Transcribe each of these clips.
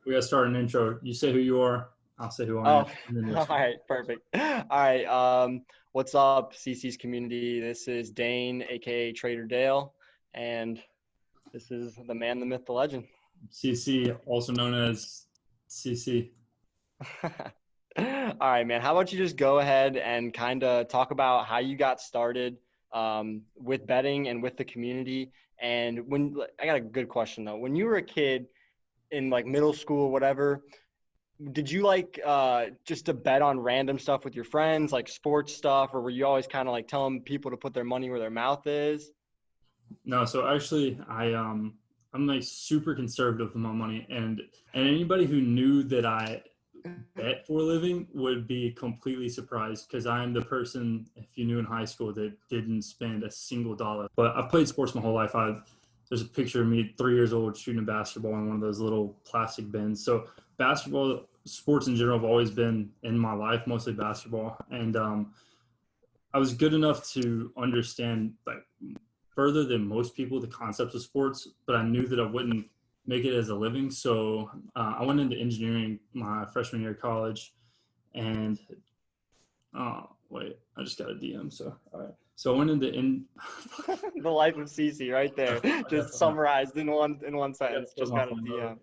We got to start an intro. You say who you are. I'll say who I am. Oh, And then you'll all start. right, perfect. All right, what's up, CC's community? This is Dane, aka Trader Dale, and this is the man, the myth, the legend. CC, also known as CC. All right, man. How about you just go ahead and kind of talk about how you got started with betting and with the community? And when I got a good question though. When you were a kid in like middle school, whatever, did you like just to bet on random stuff with your friends, like sports stuff, or were you always kind of like telling people to put their money where their mouth is? No, so actually, I'm like super conservative with my money, and anybody who knew that I bet for a living would be completely surprised because I'm the person, if you knew in high school, that didn't spend a single dollar. But I've played sports my whole life. There's a picture of me 3 years old shooting a basketball in one of those little plastic bins. So basketball, sports in general have always been in my life, mostly basketball. And I was good enough to understand like further than most people the concepts of sports, but I knew that I wouldn't make it as a living. So I went into engineering my freshman year of college, and wait, I just got a DM. So all right, so I went into The life of CC, right there, just summarized in one I got to sentence. put Just my got a phone over. DM.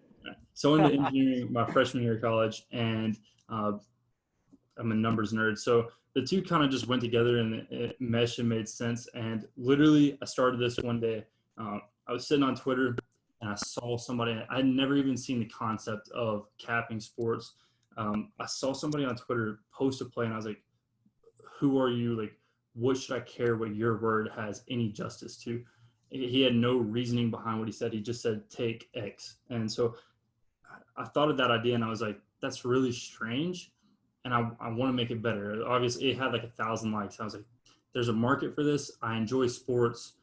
So I went into engineering my freshman year of college, and uh, I'm a numbers nerd. So the two kind of just went together and it meshed and made sense. And literally, I started this one day. I was sitting on Twitter and I saw somebody. I had never even seen the concept of capping sports. I saw somebody on Twitter post a play, and I was like, "Who are you? Like, what should I care what your word has any justice to?" He had no reasoning behind what he said. He just said, "Take X." And so I thought of that idea, and I was like, "That's really strange." And I want to make it better. Obviously, it had like 1,000 likes. I was like, there's a market for this. I enjoy sports.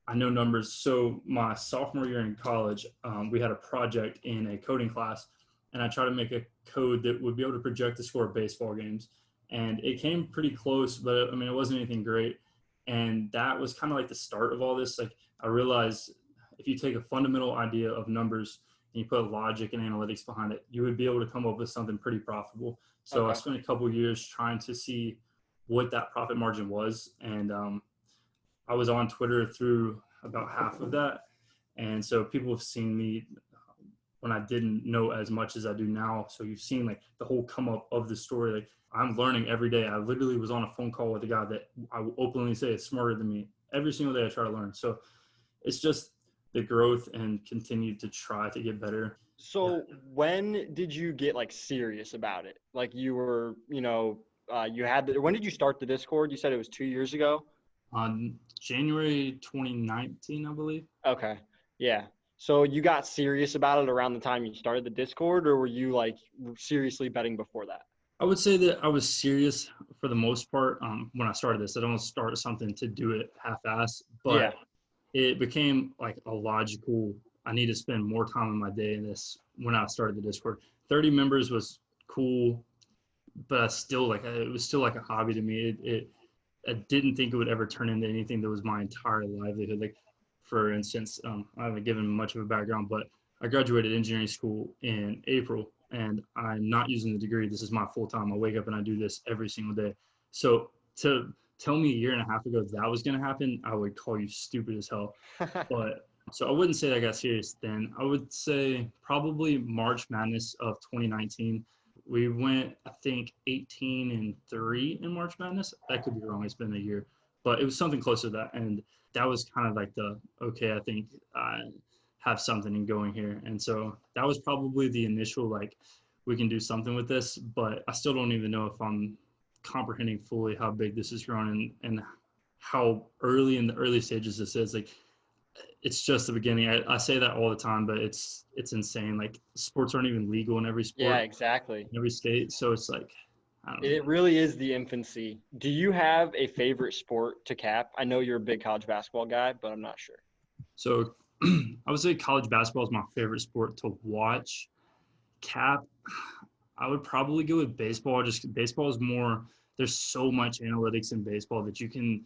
I know numbers. So my sophomore year in college, we had a project in a coding class, and I tried to make a code that would be able to project the score of baseball games. And it came pretty close, but I mean, it wasn't anything great. And that was kind of like the start of all this. Like I realized if you take a fundamental idea of numbers and you put logic and analytics behind it, you would be able to come up with something pretty profitable. So I Okay. spent a couple of years trying to see what that profit margin was, and I was on Twitter through about half of that, and so people have seen me when I didn't know as much as I do now. So you've seen like the whole come up of the story. Like I'm learning every day. I literally was on a phone call with a guy that I will openly say is smarter than me. Every single day I try to learn. So it's just the growth and continue to try to get better. Yeah. So when did you get like serious about it? Like you were, you had when did you start the Discord? You said it was 2 years ago. On January 2019, I believe. Okay. Yeah. So you got serious about it around the time you started the Discord, or were you like seriously betting before that? I would say that I was serious for the most part when I started this. I don't start something to do it half-ass, Yeah. but it became like a logical. I need to spend more time in my day in this when I started the Discord. 30 members was cool, but I still like it was still like a hobby to me. I didn't think it would ever turn into anything that was my entire livelihood. Like, for instance, I haven't given much of a background, but I graduated engineering school in April, and I'm not using the degree. This is my full time. I wake up and I do this every single day. So to tell me a year and a half ago that was going to happen, I would call you stupid as hell. But so I wouldn't say I got serious then. I would say probably March Madness of 2019. We went, I think, 18-3 in March Madness. That could be wrong. It's been a year, but it was something close to that. And that was kind of like okay, I think I have something going here. And so that was probably the initial, like, we can do something with this, but I still don't even know if I'm comprehending fully how big this is growing and how early in the early stages this is. Like, it's just the beginning. I say that all the time, but it's insane. Like sports aren't even legal in every Yeah, sport, exactly. in every state. So it's like, I don't know. It really is the infancy. Do you have a favorite sport to cap? I know you're a big college basketball guy, but I'm not sure. So I would say college basketball is my favorite sport to watch. Cap, I would probably go with baseball. Just baseball is more. There's so much analytics in baseball that you can,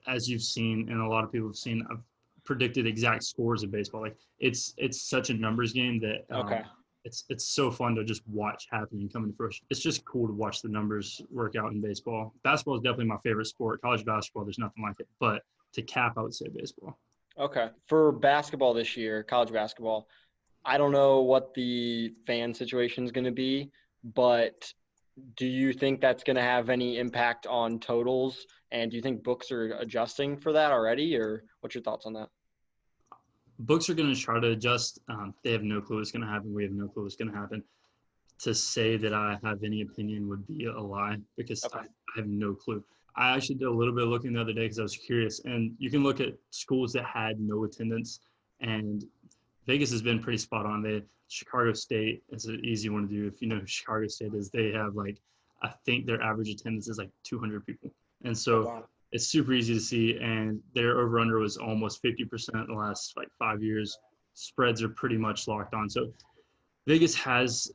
as you've seen, and a lot of people have seen. I've predicted exact scores of baseball. Like it's such a numbers game that Okay. it's so fun to just watch happen and come into fruition. It's just cool to watch the numbers work out in baseball. Basketball is definitely my favorite sport. College basketball, there's nothing like it. But to cap, I would say baseball. Okay. For basketball this year, college basketball, I don't know what the fan situation is going to be, but do you think that's going to have any impact on totals? And do you think books are adjusting for that already, or what's your thoughts on that? Books are going to try to adjust. They have no clue what's going to happen. We have no clue what's going to happen. To say that I have any opinion would be a lie because Okay. I have no clue. I actually did a little bit of looking the other day because I was curious. And you can look at schools that had no attendance, and Vegas has been pretty spot on. Chicago State is an easy one to do. If you know who Chicago State is, they have like, I think their average attendance is like 200 people. And Oh, so wow. it's super easy to see. And their over under was almost 50% in the last like 5 years. Spreads are pretty much locked on. So Vegas has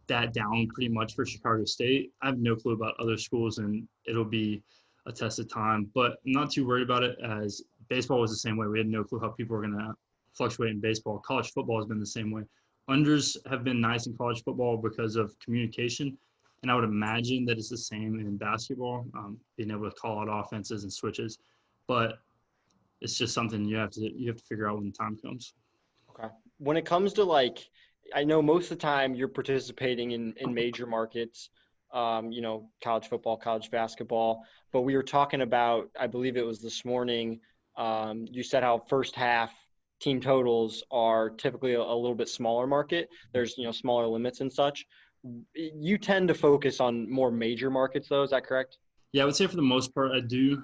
that down pretty much for Chicago State. I have no clue about other schools, and it'll be a test of time. But I'm not too worried about it, as baseball was the same way. We had no clue how people were going to fluctuate in baseball. College football has been the same way. Unders have been nice in college football because of communication, and I would imagine that it's the same in basketball, being able to call out offenses and switches. But it's just something you have to figure out when the time comes. Okay. When it comes to like, I know most of the time you're participating in major markets, college football, college basketball, but we were talking about, I believe it was this morning, you said how first half team totals are typically a little bit smaller market. There's, smaller limits and such. You tend to focus on more major markets though, is that correct? Yeah, I would say for the most part, I do.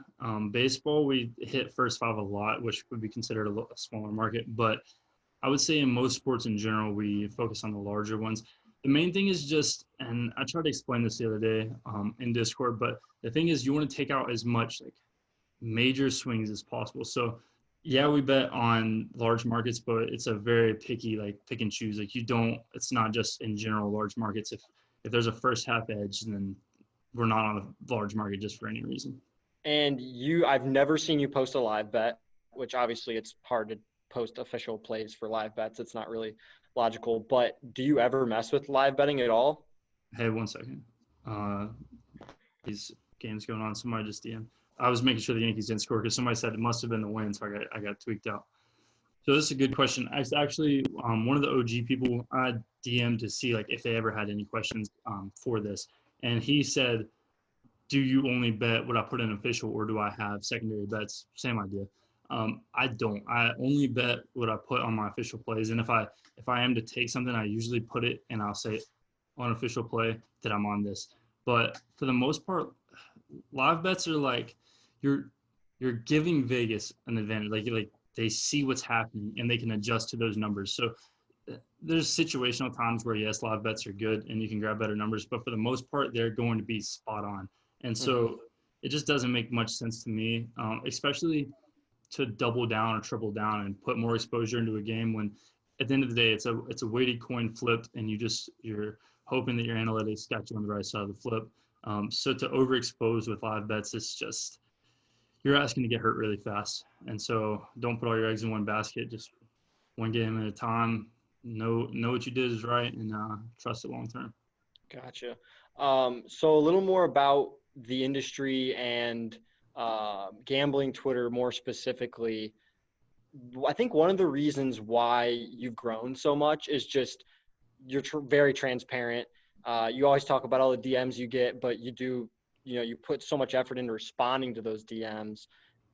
Baseball, we hit first five a lot, which would be considered a smaller market. But I would say in most sports in general, we focus on the larger ones. The main thing is just, and I tried to explain this the other day in Discord, but the thing is you want to take out as much like major swings as possible. So yeah, we bet on large markets, but it's a very picky, like pick and choose. Like it's not just in general large markets. If there's a first half edge, then we're not on a large market just for any reason. And I've never seen you post a live bet, which obviously it's hard to post official plays for live bets. It's not really logical. But do you ever mess with live betting at all? Hey, 1 second. Uh, these games going on. Somebody just DM. I was making sure the Yankees didn't score because somebody said it must have been the win, so I got tweaked out. So this is a good question. I actually one of the OG people I DM'd to see like if they ever had any questions for this, and he said, "Do you only bet what I put in official, or do I have secondary bets?" Same idea. I don't. I only bet what I put on my official plays, and if I am to take something, I usually put it and I'll say on official play that I'm on this. But for the most part, live bets are like you're you're giving Vegas an advantage. Like they see what's happening and they can adjust to those numbers. So there's situational times where yes, live bets are good and you can grab better numbers, but for the most part, they're going to be spot on. And Mm-hmm. so it just doesn't make much sense to me, especially to double down or triple down and put more exposure into a game when at the end of the day it's a weighted coin flipped and you're hoping that your analytics got you on the right side of the flip. So to overexpose with live bets, it's just you're asking to get hurt really fast. And so don't put all your eggs in one basket. Just one game at a time. Know what you did is right, and trust it long term. Gotcha. So a little more about the industry and gambling Twitter more specifically. I think one of the reasons why you've grown so much is just you're very transparent. You always talk about all the DMs you get, but you put so much effort into responding to those DMs.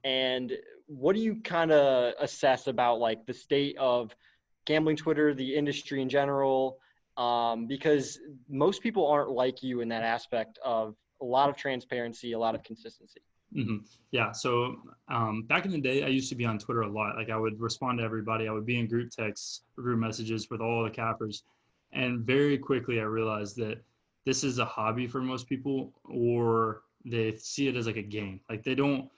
And what do you kind of assess about like the state of gambling Twitter, the industry in general? Because most people aren't like you in that aspect of a lot of transparency, a lot of consistency. Mm-hmm. Yeah. So back in the day, I used to be on Twitter a lot. Like I would respond to everybody. I would be in group texts, group messages with all the cappers. And very quickly, I realized that this is a hobby for most people, or they see it as like a game. Like they don't,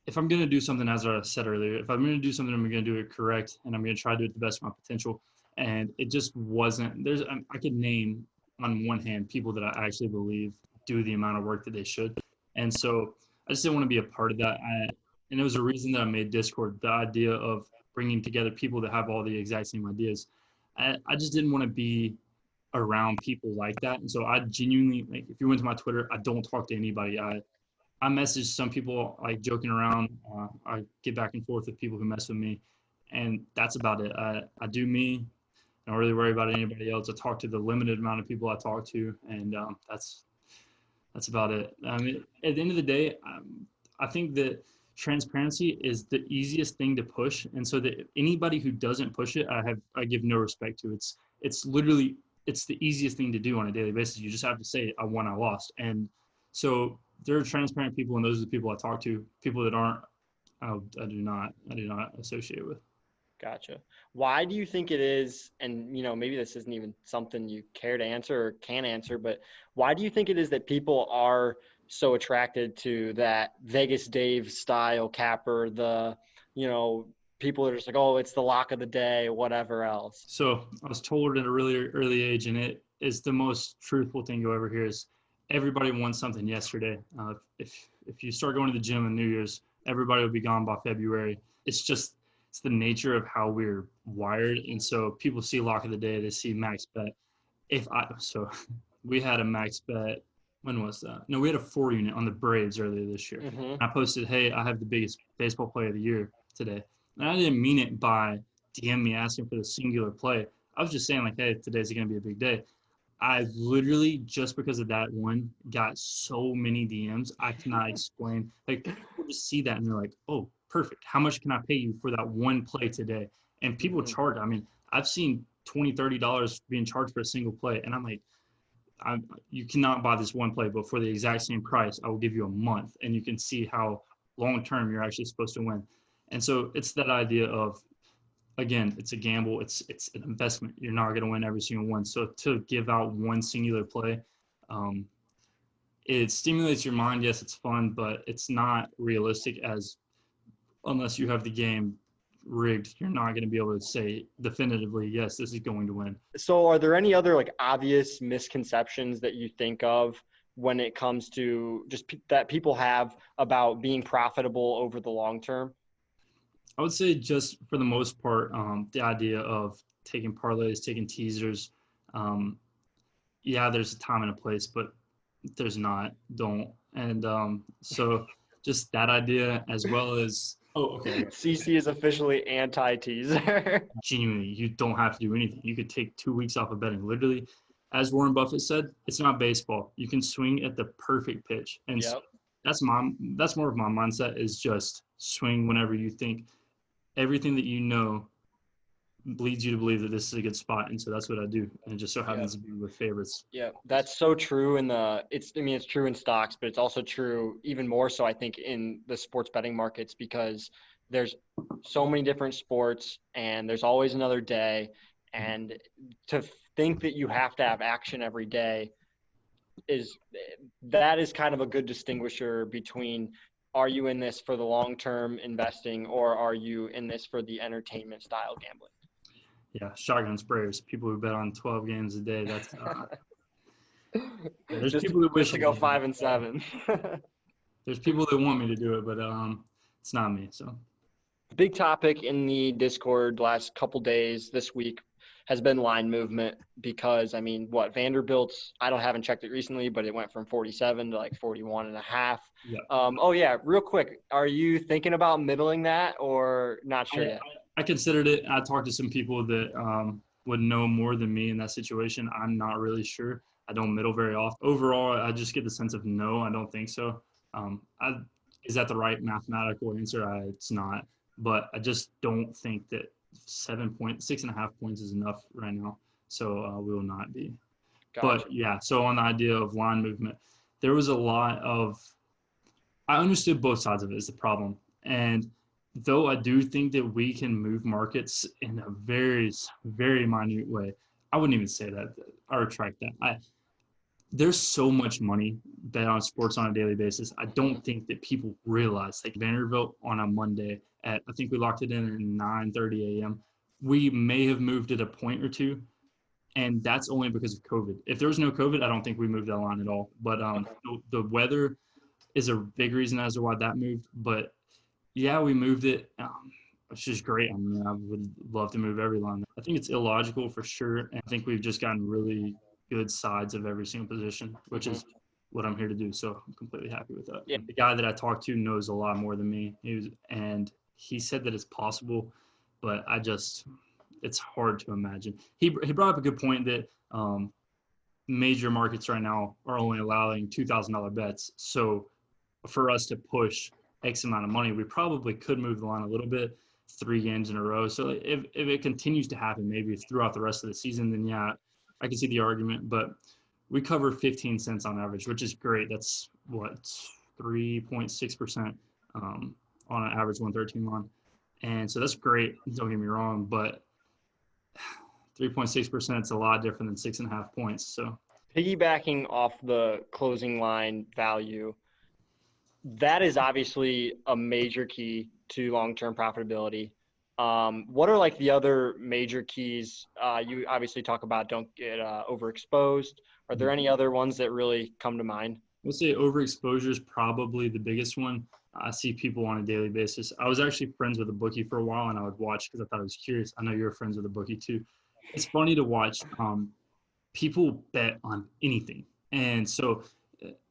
if I'm going to do something, as I said earlier, if I'm going to do something, I'm going to do it correct and I'm going to try to do it the best of my potential. And it just wasn't, I could name on one hand people that I actually believe do the amount of work that they should. And so I just didn't want to be a part of that. And it was a reason that I made Discord, the idea of bringing together people that have all the exact same ideas. I just didn't want to be around people like that. And so I genuinely, like, if you went to my Twitter, I don't talk to anybody. I message some people like joking around. I get back and forth with people who mess with me, and that's about it. I do me. I don't really worry about anybody else. I talk to the limited amount of people I talk to, and that's about it. I mean, at the end of the day, I think that transparency is the easiest thing to push, and so that anybody who doesn't push it, I give no respect to. It's literally it's the easiest thing to do on a daily basis. You just have to say I won, I lost, and so there are transparent people, and those are the people I talk to. People that aren't, I do not associate with. Gotcha. Why do you think it is, and maybe this isn't even something you care to answer or can answer, but why do you think it is that people are so attracted to that Vegas Dave style capper, people are just like, oh, it's the lock of the day, whatever else? So I was told at a really early age, and it is the most truthful thing you'll ever hear is everybody wants something yesterday. If you start going to the gym on New Year's, everybody will be gone by February. It's the nature of how we're wired. And so people see lock of the day, they see max bet. So we had a max bet. When was that? No, we had a 4 unit on the Braves earlier this year. Mm-hmm. I posted, hey, I have the biggest baseball player of the year today. And I didn't mean it by DM me asking for the singular play. I was just saying like, hey, today's going to be a big day. I literally, just because of that one, got so many DMs. I cannot explain. Like, people just see that and they're like, oh, perfect. How much can I pay you for that one play today? And people charge. I mean, I've seen $20, $30 being charged for a single play. And I'm like, you cannot buy this one play, but for the exact same price, I will give you a month. And you can see how long-term you're actually supposed to win. And so it's that idea of, again, it's a gamble. It's an investment. You're not going to win every single one. So to give out one singular play, it stimulates your mind. Yes, it's fun, but it's not realistic unless you have the game rigged. You're not going to be able to say definitively, yes, this is going to win. So are there any other obvious misconceptions that you think of when it comes to just that people have about being profitable over the long term? I would say just for the most part, the idea of taking parlays, taking teasers, yeah, there's a time and a place, but there's not. Don't. And so just that idea, as well as, okay. CC is officially anti-teaser. Genuinely, you don't have to do anything. You could take 2 weeks off of betting. Literally, as Warren Buffett said, it's not baseball. You can swing at the perfect pitch. And Yep. that's more of my mindset, is just swing whenever you think everything that you know leads you to believe that this is a good spot. And so that's what I do. And it just so happens to be with favorites. Yeah, that's so true it's true in stocks, but it's also true even more so, I think, in the sports betting markets, because there's so many different sports and there's always another day. And to think that you have to have action every day is kind of a good distinguisher between, are you in this for the long-term investing, or are you in this for the entertainment style gambling? Yeah, shotgun sprayers. People who bet on 12 games a day. That's there's just people that wish to go 5 and 7. There's people that want me to do it, but it's not me. So, big topic in the Discord last couple days this week has been line movement, because Vanderbilt's, haven't checked it recently, but it went from 47 to 41.5. yeah. Oh yeah, real quick, are you thinking about middling that or not sure yet? I considered it. I talked to some people that would know more than me in that situation. I'm not really sure. I don't middle very often. Overall, I just get the sense of no, I don't think so. Is that the right mathematical answer? It's not. But I just don't think that 6.5 points is enough right now. So we will not be. Gotcha. But yeah, so on the idea of line movement, there was a lot of, I understood both sides of it is the problem. And though I do think that we can move markets in a very, very minute way, I wouldn't even say that. I retract that. There's so much money bet on sports on a daily basis. I don't think that people realize, like Vanderbilt on a Monday I think we locked it in at 9:30 a.m. We may have moved it a point or two, and that's only because of COVID. If there was no COVID, I don't think we moved that line at all. But the weather is a big reason as to why that moved. But Yeah, we moved it, which is great. I mean, I would love to move every line. I think it's illogical for sure. And I think we've just gotten really good sides of every single position, which is what I'm here to do. So I'm completely happy with that. Yeah. The guy that I talked to knows a lot more than me. And he said that it's possible, but it's hard to imagine. He brought up a good point that major markets right now are only allowing $2,000 bets. So for us to push X amount of money, we probably could move the line a little bit, 3 games in a row. So if it continues to happen, maybe throughout the rest of the season, then yeah, I can see the argument. But we cover 15 cents on average, which is great. That's what, 3.6% on an average 113 line. And so that's great. Don't get me wrong, but 3.6% is a lot different than 6.5 points. So piggybacking off the closing line value, that is obviously a major key to long-term profitability. What are like the other major keys? You obviously talk about don't get overexposed. Are there any other ones that really come to mind? We'll say overexposure is probably the biggest one. I see people on a daily basis. I was actually friends with a bookie for a while, and I would watch because I thought I was curious. I know you're friends with a bookie too. It's funny to watch people bet on anything, and so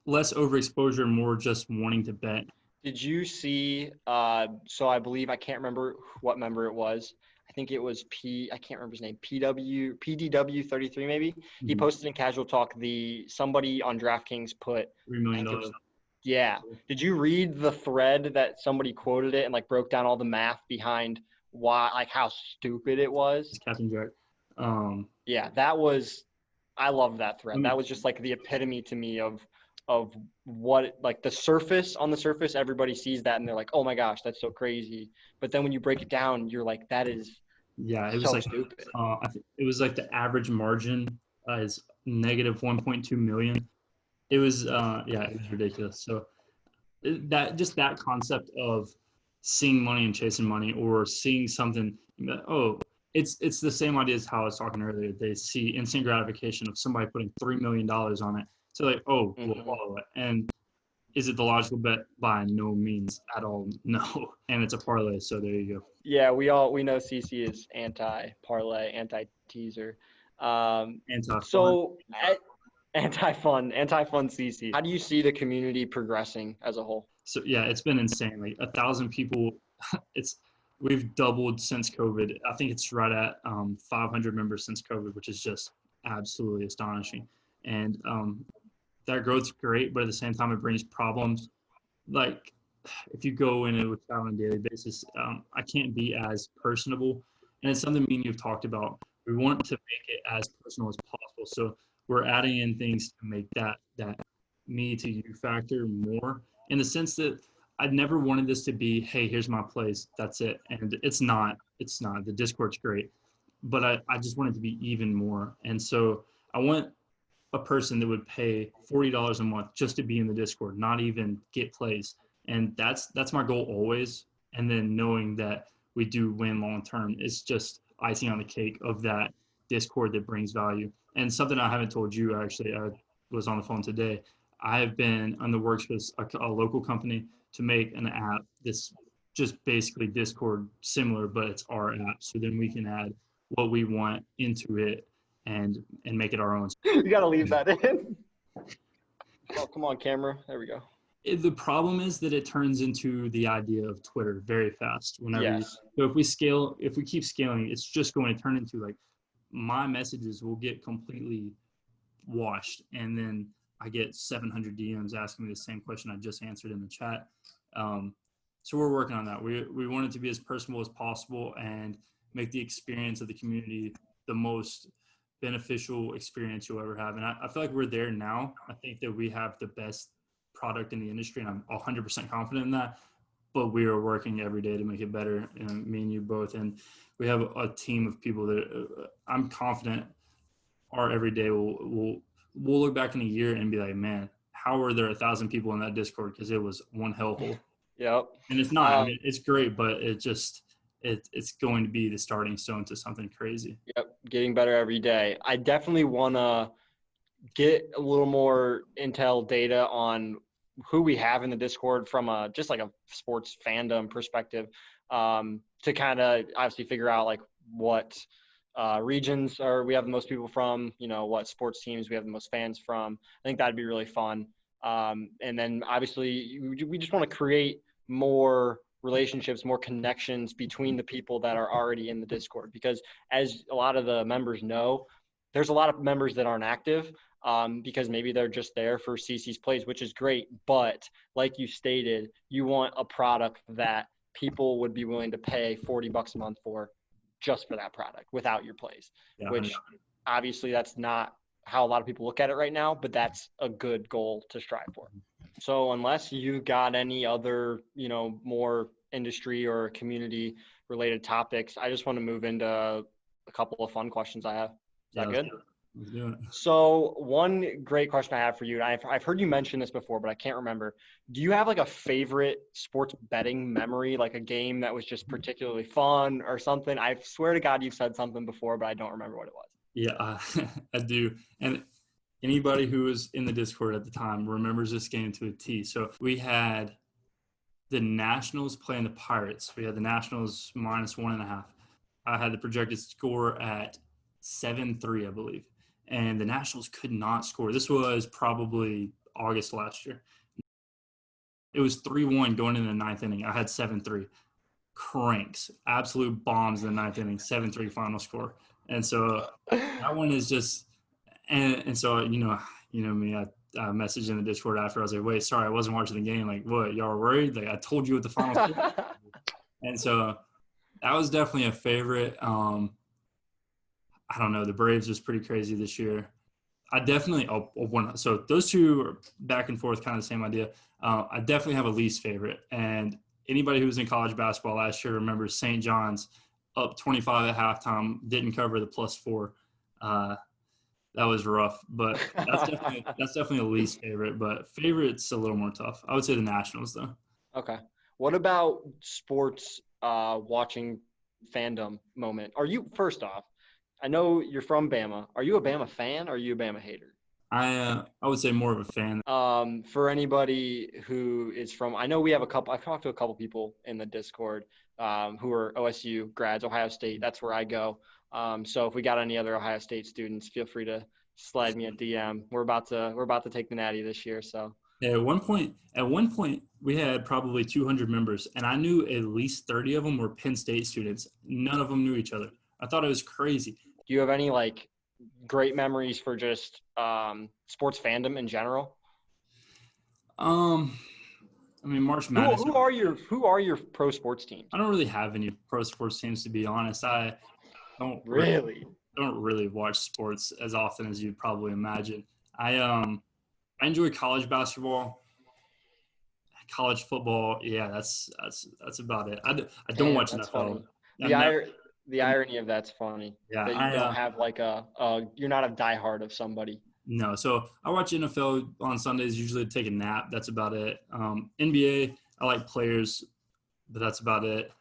less overexposure, more just wanting to bet. Did you see? So I believe I can't remember what member it was. I think it was I can't remember his name. PDW 33 maybe. He posted in Casual Talk somebody on DraftKings put $3 million. Yeah. Did you read the thread that somebody quoted it and like broke down all the math behind why, like how stupid it was? Captain Jack. Yeah, I love that thread. That was just like the epitome to me of what, like on the surface, everybody sees that and they're like, oh my gosh, that's so crazy. But then when you break it down, you're like, that is it was so like stupid. it was like the average margin is negative 1.2 million. It was it was ridiculous. So that concept of seeing money and chasing money, or seeing something that, it's the same idea as how I was talking earlier. They see instant gratification of somebody putting $3 million on it. So like, we'll follow it. And is it the logical bet? By no means at all. No. And it's a parlay. So there you go. Yeah, we know CC is anti-parlay, anti-teaser. Anti-fun. So anti-fun CC. How do you see the community progressing as a whole? So yeah, it's been insane. Like 1,000 people. We've doubled since COVID. I think it's right at 500 members since COVID, which is just absolutely astonishing. And that growth's great, but at the same time, it brings problems. Like if you go in it with that on a daily basis, I can't be as personable. And it's something me and you've talked about. We want to make it as personal as possible. So we're adding in things to make that me to you factor more, in the sense that I'd never wanted this to be, hey, here's my place, that's it. And it's not. The Discord's great, but I just want it to be even more. And so I want a person that would pay $40 a month just to be in the Discord, not even get plays. And that's my goal always. And then knowing that we do win long term is just icing on the cake of that Discord that brings value. And something I haven't told you, actually, I was on the phone today. I have been on the works with a local company to make an app that's just basically Discord similar, but it's our app. So then we can add what we want into it and make it our own. You got to leave that in. Oh, come on, camera. There we go. The problem is that it turns into the idea of Twitter very fast. So if we keep scaling, it's just going to turn into like my messages will get completely washed, and then I get 700 DMs asking me the same question I just answered in the chat. So we're working on that. We want it to be as personal as possible and make the experience of the community the most beneficial experience you'll ever have. And I feel like we're there now. I think that we have the best product in the industry, and I'm 100% confident in that. But we are working every day to make it better, me and you both. And we have a team of people that I'm confident our every day we'll look back in a year and be like, man, how are there 1,000 people in that Discord? Because it was one hellhole. Yep. And it's not. I mean, it's great, but it's going to be the starting stone to something crazy. Yep, getting better every day. I definitely want to get a little more intel data on who we have in the Discord from just like a sports fandom perspective, to kind of obviously figure out like what regions we have the most people from, what sports teams we have the most fans from. I think that'd be really fun. And then obviously we just want to create more relationships, more connections between the people that are already in the Discord, because as a lot of the members know, there's a lot of members that aren't active, because maybe they're just there for CC's plays, which is great. But like you stated, you want a product that people would be willing to pay $40 a month for, just for that product without your plays, Yeah, which obviously that's not how a lot of people look at it right now, but that's a good goal to strive for. So unless you got any other, more industry or community related topics, I just want to move into a couple of fun questions I have. Is that good? Let's do it. So one great question I have for you, and I've heard you mention this before, but I can't remember. Do you have like a favorite sports betting memory, like a game that was just particularly fun or something? I swear to God, you've said something before, but I don't remember what it was. Yeah, I do. And anybody who was in the Discord at the time remembers this game to a T. So we had the Nationals playing the Pirates. We had the Nationals -1.5. I had the projected score at 7-3, I believe. And the Nationals could not score. This was probably August last year. It was 3-1 going into the ninth inning. I had 7-3. Cranks, absolute bombs in the ninth inning, 7-3 final score. And so that one is just – and so, you know me, I messaged in the Discord after. I was like, wait, sorry, I wasn't watching the game. Like, what, y'all were worried? Like, I told you what the final score. And so that was definitely a favorite. I don't know. The Braves was pretty crazy this year. I definitely so those two are back and forth, kind of the same idea. I definitely have a least favorite. And anybody who was in college basketball last year remembers St. John's up 25 at halftime, didn't cover the +4. That was rough, but that's definitely a least favorite. But favorite's a little more tough. I would say the Nationals, though. Okay. What about sports watching fandom moment? First off, I know you're from Bama. Are you a Bama fan or are you a Bama hater? I would say more of a fan. For anybody who is from, I know I've talked to a couple people in the Discord who are OSU grads, Ohio State. That's where I go. So if we got any other Ohio State students, feel free to slide me a DM. We're about to take the Natty this year. So yeah, at one point, we had probably 200 members, and I knew at least 30 of them were Penn State students. None of them knew each other. I thought it was crazy. Do you have any like great memories for just sports fandom in general? I mean, March Madness. Who are your pro sports teams? I don't really have any pro sports teams, to be honest. I don't really watch sports as often as you'd probably imagine. I enjoy college basketball, college football. Yeah, that's about it. I don't watch NFL. The irony of that's funny. Yeah, that you don't have like you're not a diehard of somebody. No, so I watch NFL on Sundays, usually take a nap. That's about it. NBA, I like players, but that's about it.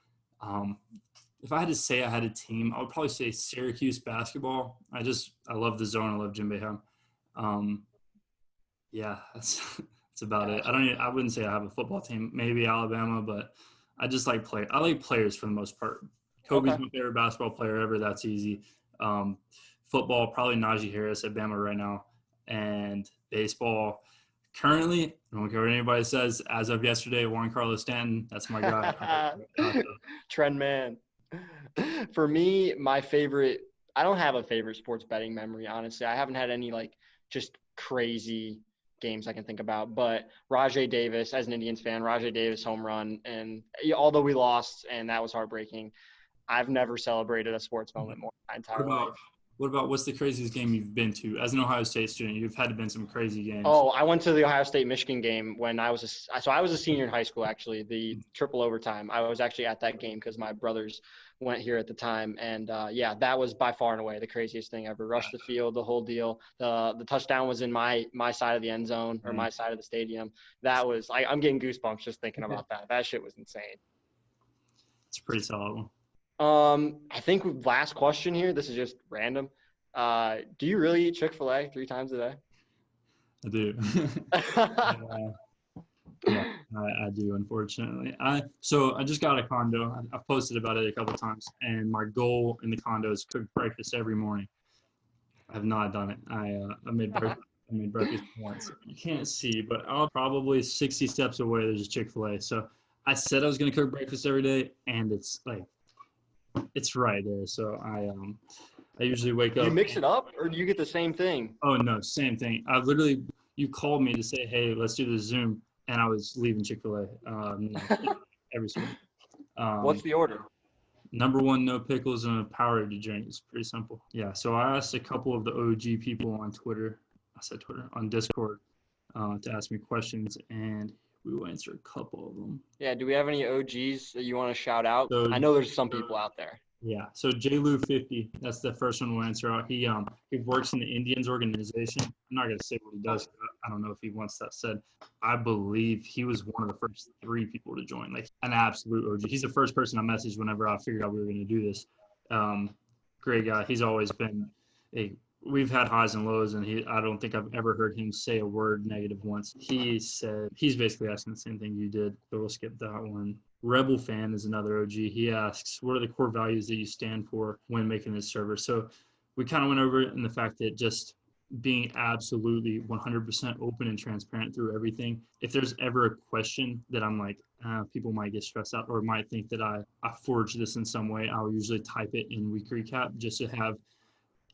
If I had to say I had a team, I would probably say Syracuse basketball. I love the zone. I love Jim Boeheim. Yeah, that's about it. I wouldn't say I have a football team. Maybe Alabama, but I just like I like players for the most part. Kobe's my favorite basketball player ever. That's easy. Football, probably Najee Harris at Bama right now. And baseball, currently, I don't care what anybody says, as of yesterday, Juan Carlos Stanton, that's my guy. Trend man. For me, my favorite – I don't have a favorite sports betting memory, honestly. I haven't had any, like, just crazy games I can think about. But Rajai Davis, as an Indians fan, Rajai Davis home run. And although we lost and that was heartbreaking, I've never celebrated a sports moment more in my entire life. What's the craziest game you've been to? As an Ohio State student, you've had to been some crazy games. Oh, I went to the Ohio State-Michigan game when I was a senior in high school, actually, the triple overtime. I was actually at that game because my brothers went here at the time. And, that was by far and away the craziest thing ever. Rushed the field, the whole deal. The touchdown was in my side of the end zone or my side of the stadium. That was – I'm getting goosebumps just thinking about that. That shit was insane. It's a pretty solid one. I think last question here. This is just random. Do you really eat Chick-Fil-A 3 times a day? I do. Yeah, I do, unfortunately. So I just got a condo. I've posted about it a couple times, and my goal in the condo is cook breakfast every morning. I have not done it. I made breakfast. I made breakfast once. You can't see, but I'll probably 60 steps away. There's a Chick-fil-A. So I said I was gonna cook breakfast every day, and it's like it's right there. So I usually wake Do you up. mix it up or do you get the same thing? Oh no, same thing. I literally, you called me to say, hey, let's do the Zoom, and I was leaving Chick-fil-A. Every single day. What's Um, the order? number one, no pickles and a Powerade drink. It's pretty simple. Yeah. So I asked a couple of the OG people on Twitter. I said Twitter on Discord to ask me questions, and we will answer a couple of them. Yeah, do we have any OGs that you want to shout out? So I know there's some people out there. yeah, so JLou50, that's the first one we'll answer out. He works in the Indians organization. I'm not gonna say what he does. I don't know if he wants that said. I believe he was one of the first 3 people to join, like an absolute OG. He's the first person I messaged whenever I figured out we were gonna do this. Great guy. He's always been a. We've had highs and lows, and I don't think I've ever heard him say a word negative once. He said he's basically asking the same thing you did, so we'll skip that one. Rebel Fan is another OG. He asks, what are the core values that you stand for when making this server? So we kind of went over it in the fact that just being absolutely 100% open and transparent through everything. If there's ever a question that I'm like, people might get stressed out or might think that I forged this in some way, I'll usually type it in week recap just to have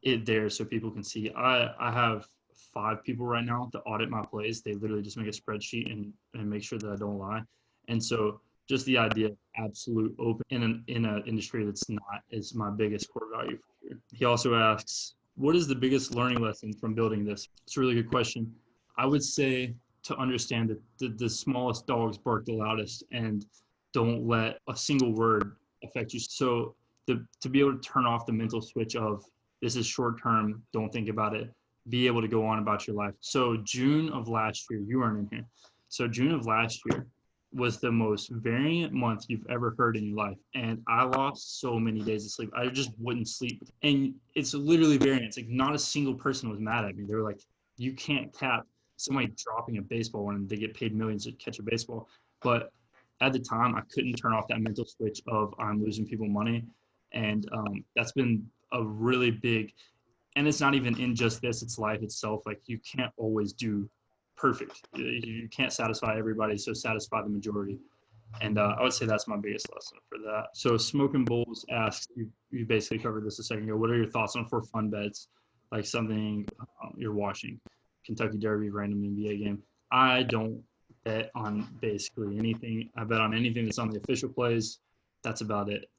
it there so people can see. I have 5 people right now to audit my plays. They literally just make a spreadsheet and make sure that I don't lie. And so just the idea of absolute open in an industry that's not is my biggest core value for sure. He also asks, what is the biggest learning lesson from building this? It's a really good question. I would say to understand that the smallest dogs bark the loudest, and don't let a single word affect you. So to be able to turn off the mental switch of this is short term, don't think about it, be able to go on about your life. So June of last year, you weren't in here. So June of last year was the most variant month you've ever heard in your life. And I lost so many days of sleep. I just wouldn't sleep. And it's literally variance. Like not a single person was mad at me. They were like, you can't cap somebody dropping a baseball when they get paid millions to catch a baseball. But at the time, I couldn't turn off that mental switch of I'm losing people money. And that's been a really big, and it's not even in just this, it's life itself. Like you can't always do perfect. You can't satisfy everybody, so satisfy the majority. And I would say that's my biggest lesson for that. So Smoking Bulls asks, you basically covered this a second ago, what are your thoughts on for fun bets, like something you're watching, Kentucky Derby, random NBA game? I don't bet on basically anything. I bet on anything that's on the official plays. That's about it.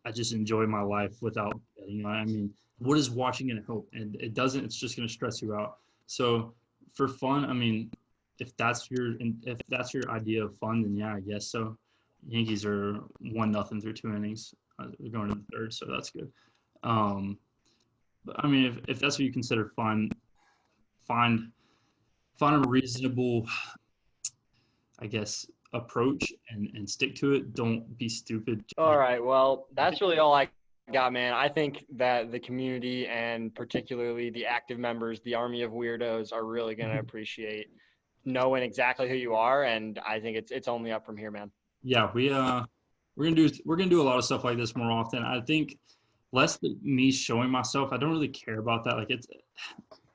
I just enjoy my life without betting. I mean, what is watching going to help? And it doesn't. It's just going to stress you out. So for fun, I mean, if that's your idea of fun, then yeah, I guess so. Yankees are 1-0 through 2 innings. They're going to the third, so that's good. But I mean, if that's what you consider fun, find a reasonable, I guess, approach and stick to it. Don't be stupid. All right. Well, that's really all I got, man. I think that the community and particularly the active members, the army of weirdos, are really going to appreciate knowing exactly who you are. And I think it's only up from here, man. Yeah, we're gonna do a lot of stuff like this more often. I think less than me showing myself. I don't really care about that. Like it's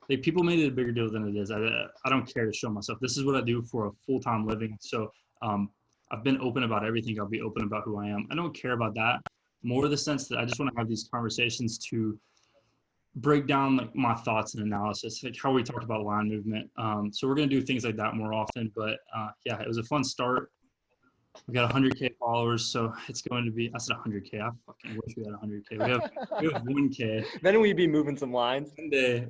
like people made it a bigger deal than it is. I don't care to show myself. This is what I do for a full-time living. So I've been open about everything. I'll be open about who I am. I don't care about that. More the sense that I just want to have these conversations to break down like my thoughts and analysis, like how we talked about line movement. So we're gonna do things like that more often. But yeah, it was a fun start. We got 100K followers, so it's going to be. I said 100K. I fucking wish we had 100K. We have 1K. Then we'd be moving some lines.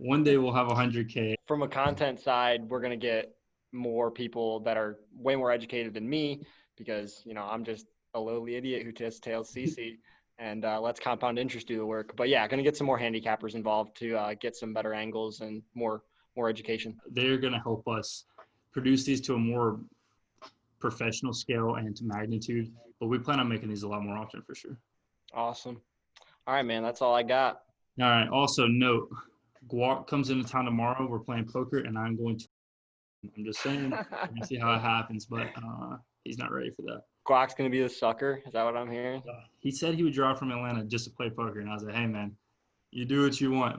One day we'll have 100K. From a content side, we're gonna get more people that are way more educated than me because I'm just a lowly idiot who just tails CC. And let's compound interest do the work. But yeah, gonna get some more handicappers involved to get some better angles and more education. They're gonna help us produce these to a more professional scale and to magnitude, but we plan on making these a lot more often for sure. Awesome. All right, man, that's all I got. All right. Also note, Guac comes into town tomorrow. We're playing poker, and I'm going to I'm just saying, we're gonna see how it happens, but he's not ready for that. Glock's gonna be the sucker. Is that what I'm hearing? He said he would drive from Atlanta just to play poker, and I was like, hey man, you do what you want,